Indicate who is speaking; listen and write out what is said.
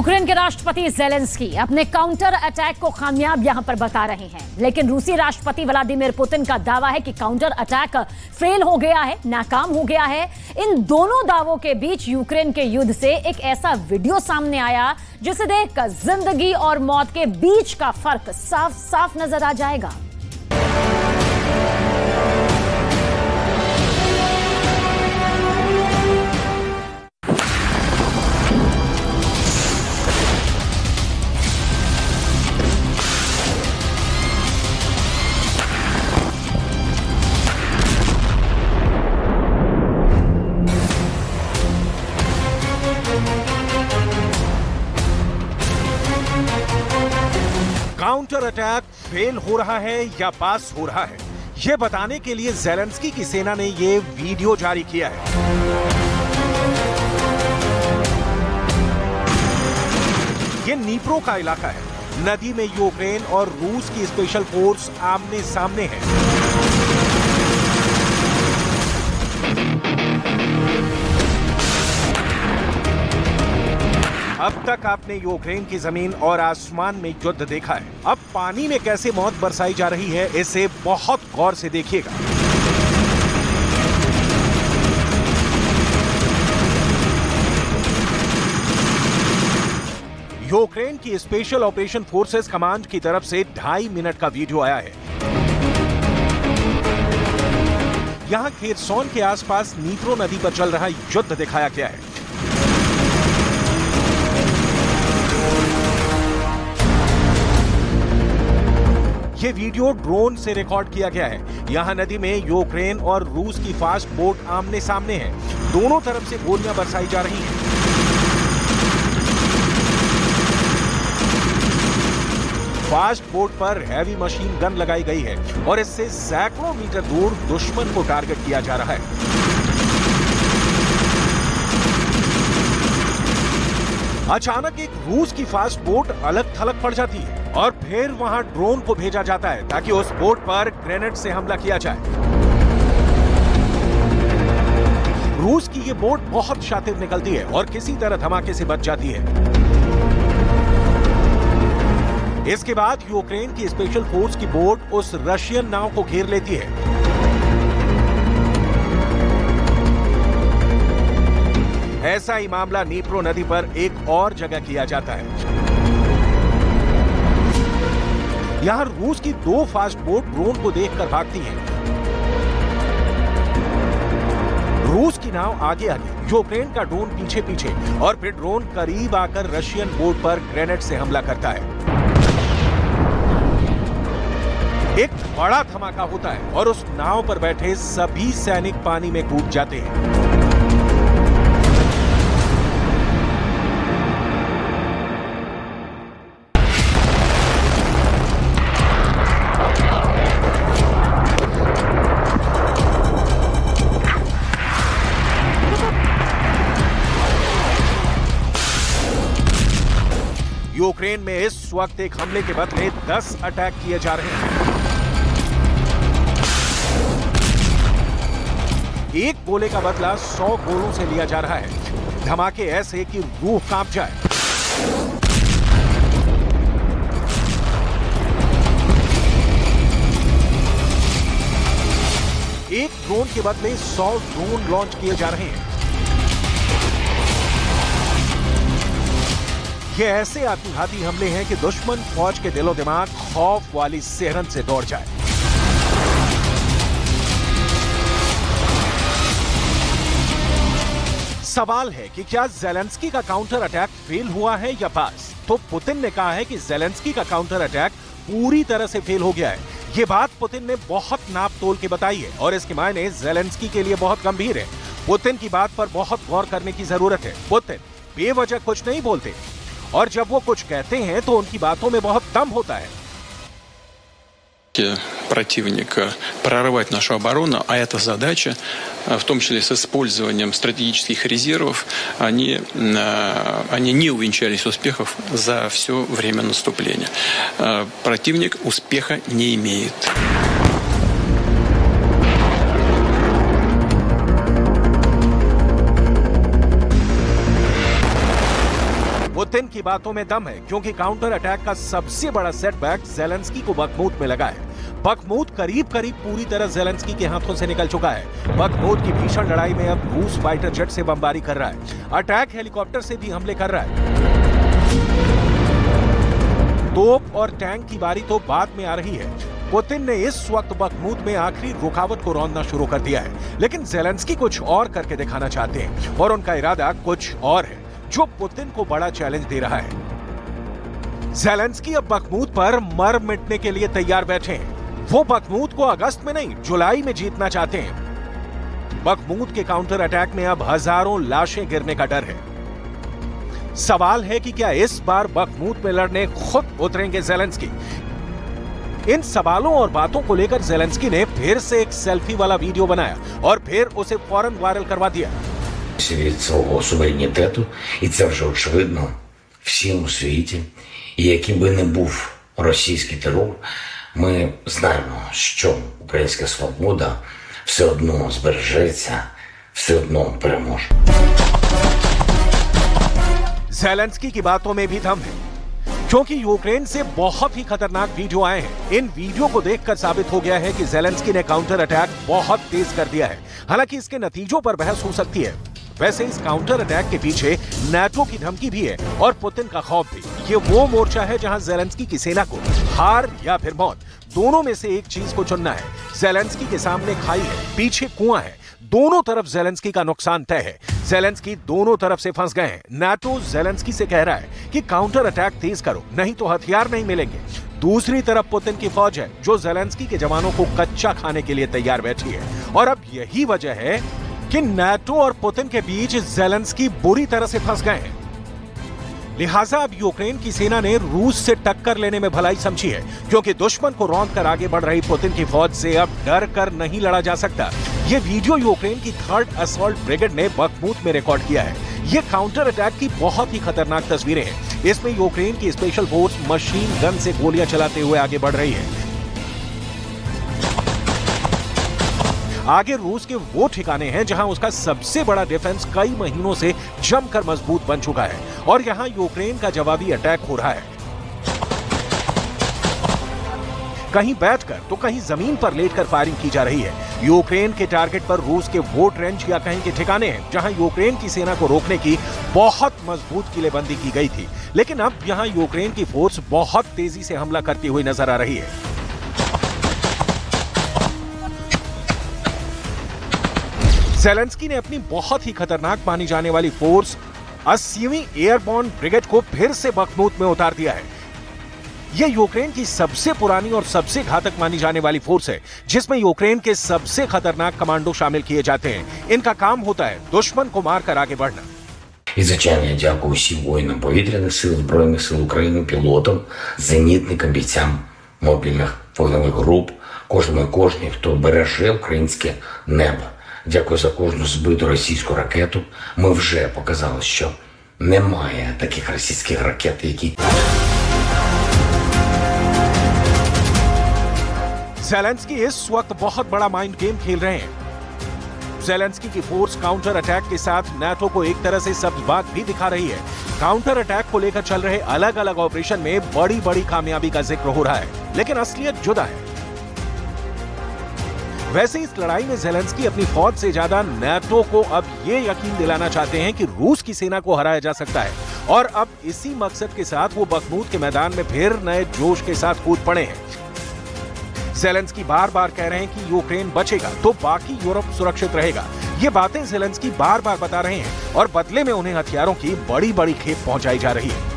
Speaker 1: Ukraine के राष्ट्रपति Zelensky अपने काउंटर अटैक को कामयाब यहां पर बता रहे हैं, लेकिन रूसी राष्ट्रपति व्लादिमीर पुतिन का दावा है कि काउंटर अटैक फेल हो गया है, नाकाम हो गया है। इन दोनों दावों के बीच यूक्रेन के युद्ध से एक ऐसा वीडियो सामने आया जिसे देखकर जिंदगी और मौत के बीच का फर्क साफ साफ नजर आ जाएगा।
Speaker 2: काउंटर अटैक फेल हो रहा है या पास हो रहा है, यह बताने के लिए ज़ेलेंस्की की सेना ने यह वीडियो जारी किया है। यह नीप्रो का इलाका है। नदी में यूक्रेन और रूस की स्पेशल फोर्स आमने सामने है। अब तक आपने यूक्रेन की जमीन और आसमान में युद्ध देखा है। अब पानी में कैसे मौत बरसाई जा रही है, इसे बहुत गौर से देखिएगा। यूक्रेन की स्पेशल ऑपरेशन फोर्सेस कमांड की तरफ से 2.5 मिनट का वीडियो आया है। यहां खेरसोन के आसपास नीप्रो नदी पर चल रहा युद्ध दिखाया गया है। ये वीडियो ड्रोन से रिकॉर्ड किया गया है। यहां नदी में यूक्रेन और रूस की फास्ट बोट आमने सामने है। दोनों तरफ से गोलियां बरसाई जा रही हैं। फास्ट बोट पर हैवी मशीन गन लगाई गई है और इससे सैकड़ों मीटर दूर दुश्मन को टारगेट किया जा रहा है। अचानक एक रूस की फास्ट बोट अलग थलग पड़ जाती है और फिर वहां ड्रोन को भेजा जाता है ताकि उस बोट पर ग्रेनेड से हमला किया जाए। रूस की ये बोट बहुत शातिर निकलती है और किसी तरह धमाके से बच जाती है। इसके बाद यूक्रेन की स्पेशल फोर्स की बोट उस रशियन नाव को घेर लेती है। ऐसा ही मामला नीप्रो नदी पर एक और जगह किया जाता है। यहां रूस की 2 फास्ट बोट ड्रोन को देखकर भागती हैं। रूस की नाव आगे आगे, यूक्रेन का ड्रोन पीछे पीछे और फिर ड्रोन करीब आकर रशियन बोट पर ग्रेनेड से हमला करता है। एक बड़ा धमाका होता है और उस नाव पर बैठे सभी सैनिक पानी में कूद जाते हैं। यूक्रेन में इस वक्त एक हमले के बदले 10 अटैक किए जा रहे हैं। एक गोले का बदला 100 गोलों से लिया जा रहा है। धमाके ऐसे कि रूह कांप जाए। एक ड्रोन के बदले 100 ड्रोन लॉन्च किए जा रहे हैं। ये ऐसे आत्मघाती हमले हैं कि दुश्मन फौज के दिलो दिमाग खौफ वाली सिहरन से दौड़ जाए। सवाल है कि क्या ज़ेलेंस्की का काउंटर अटैक फेल हुआ है या पास? तो पुतिन ने कहा है कि ज़ेलेंस्की का काउंटर अटैक पूरी तरह से फेल हो गया है। ये बात पुतिन ने बहुत नाप तोल के बताई है और इसके मायने ज़ेलेंस्की के लिए बहुत गंभीर है। पुतिन की बात पर बहुत गौर करने की जरूरत है। पुतिन बेवजह कुछ नहीं बोलते और जब वो कुछ कहते हैं तो उनकी बातों में बहुत दम होता है।
Speaker 3: Противника прорывать нашу оборону, а эта задача, в том числе с использованием стратегических резервов, они не увенчались успехов за все время наступления. Противник успеха не имеет.
Speaker 2: पुतिन की बातों में दम है, क्योंकि काउंटर अटैक का सबसे बड़ा सेटबैक ज़ेलेंस्की को बखमूत में लगा है। बखमूत करीब करीब पूरी तरह ज़ेलेंस्की के हाथों से निकल चुका है। बखमूत की भीषण लड़ाई में अब रूस फाइटर जेट से बमबारी कर रहा है, अटैक हेलीकॉप्टर से भी हमले कर रहा है। तोप और टैंक की बारी तो बाद में आ रही है। पुतिन ने इस वक्त बखमूत में आखिरी रुकावट को रौंदना शुरू कर दिया है, लेकिन ज़ेलेंस्की कुछ और करके दिखाना चाहते हैं और उनका इरादा कुछ और है, जो पुतिन को बड़ा चैलेंज दे रहा है। ज़ेलेंस्की अब बखमूत पर मर मिटने के लिए तैयार बैठे हैं। वो बखमूत को अगस्त में नहीं, जुलाई में जीतना चाहते हैं। बखमूत के काउंटर अटैक में अब हजारों लाशें गिरने का डर है। सवाल है कि क्या इस बार बखमूत में लड़ने खुद उतरेंगे ज़ेलेंस्की? इन सवालों और बातों को लेकर ज़ेलेंस्की ने फिर से एक सेल्फी वाला वीडियो बनाया और फिर उसे फौरन वायरल करवा दिया।
Speaker 4: Від свого суверенітету, і це вже очевидно всім у світі. І яким би не був російський терор, ми знаємо, що українська свобода все одно збережеться, все одно переможе.
Speaker 2: ज़ेलेंस्की की बातों में भी दम है, क्योंकि यूक्रेन से बहुत ही खतरनाक वीडियो आए हैं। इन वीडियो को देखकर साबित हो गया है कि ज़ेलेंस्की ने काउंटर अटैक बहुत तेज कर दिया है। हालांकि इसके नतीजों पर बहस हो सकती है। वैसे इस काउंटर अटैक के पीछे नाटो की धमकी भी है और पुतिन का खौफ भी। ये वो मोर्चा है जहां ज़ेलेंस्की की सेना को हार या फिर मौत, दोनों में से एक चीज को चुनना है। ज़ेलेंस्की के सामने खाई है, पीछे कुआं है, दोनों तरफ ज़ेलेंस्की का नुकसान तय है। ज़ेलेंस्की दोनों तरफ से फंस गए हैं। नाटो ज़ेलेंस्की से कह रहा है कि काउंटर अटैक तेज करो, नहीं तो हथियार नहीं मिलेंगे। दूसरी तरफ पुतिन की फौज है, जो ज़ेलेंस्की के जवानों को कच्चा खाने के लिए तैयार बैठी है। और अब यही वजह है कि नाटो और पुतिन के बीच ज़ेलेंस्की बुरी तरह से फंस गए हैं। लिहाजा अब यूक्रेन की सेना ने रूस से टक्कर लेने में भलाई समझी है, क्योंकि दुश्मन को रौंद कर आगे बढ़ रही पुतिन की फौज से अब डर कर नहीं लड़ा जा सकता। ये वीडियो यूक्रेन की 3rd असॉल्ट ब्रिगेड ने बखमूत में रिकॉर्ड किया है। ये काउंटर अटैक की बहुत ही खतरनाक तस्वीरें हैं। इसमें यूक्रेन की स्पेशल फोर्स मशीन गन से गोलियां चलाते हुए आगे बढ़ रही है। आगे रूस के वो ठिकाने हैं जहां उसका सबसे बड़ा डिफेंस कई महीनों से जमकर मजबूत बन चुका है और यहां यूक्रेन का जवाबी अटैक हो रहा है। कहीं बैठकर तो कहीं जमीन पर लेटकर फायरिंग की जा रही है। यूक्रेन के टारगेट पर रूस के वो ट्रेंच या कहीं के ठिकाने हैं जहां यूक्रेन की सेना को रोकने की बहुत मजबूत किलेबंदी की गई थी, लेकिन अब यहां यूक्रेन की फोर्स बहुत तेजी से हमला करती हुई नजर आ रही है। ज़ेलेंस्की ने अपनी बहुत ही खतरनाक मानी जाने वाली फोर्स 80वीं एयरबॉर्न ब्रिगेड को फिर से बखमूत में उतार दिया है। यह यूक्रेन की सबसे पुरानी और सबसे घातक मानी जाने वाली फोर्स है, जिसमें यूक्रेन के सबसे खतरनाक कमांडो शामिल किए जाते हैं। इनका काम होता है दुश्मन को मारकर आगे बढ़ना।
Speaker 4: І, звичайно, я дякую всім воїнам повітряних сил, Збройних сил України, пілотам, зенітникам, бійцям мобільних вогневих груп, кожному і кожній, хто береже українське небо. Дякую за кожну збиту російську ракету. Ми вже показали, що немає таких російських ракет, які...
Speaker 2: ज़ेलेंस्की इस वक्त बहुत बड़ा माइंड गेम खेल रहे हैं। ज़ेलेंस्की की फोर्स काउंटर अटैक के साथ नाटो को एक तरह से सब्ज बात भी दिखा रही है। काउंटर अटैक को लेकर चल रहे अलग अलग ऑपरेशन में बड़ी बड़ी कामयाबी का जिक्र हो रहा है, लेकिन असलियत जुदा है। वैसे इस लड़ाई में ज़ेलेंस्की अपनी फौज से ज्यादा नाटो को अब ये यकीन दिलाना चाहते हैं कि रूस की सेना को हराया जा सकता है, और अब इसी मकसद के साथ वो बखमूत के मैदान में फिर नए जोश के साथ कूद पड़े हैं। ज़ेलेंस्की बार बार कह रहे हैं कि यूक्रेन बचेगा तो बाकी यूरोप सुरक्षित रहेगा। ये बातें ज़ेलेंस्की बार बार बता रहे हैं और बदले में उन्हें हथियारों की बड़ी बड़ी खेप पहुंचाई जा रही है।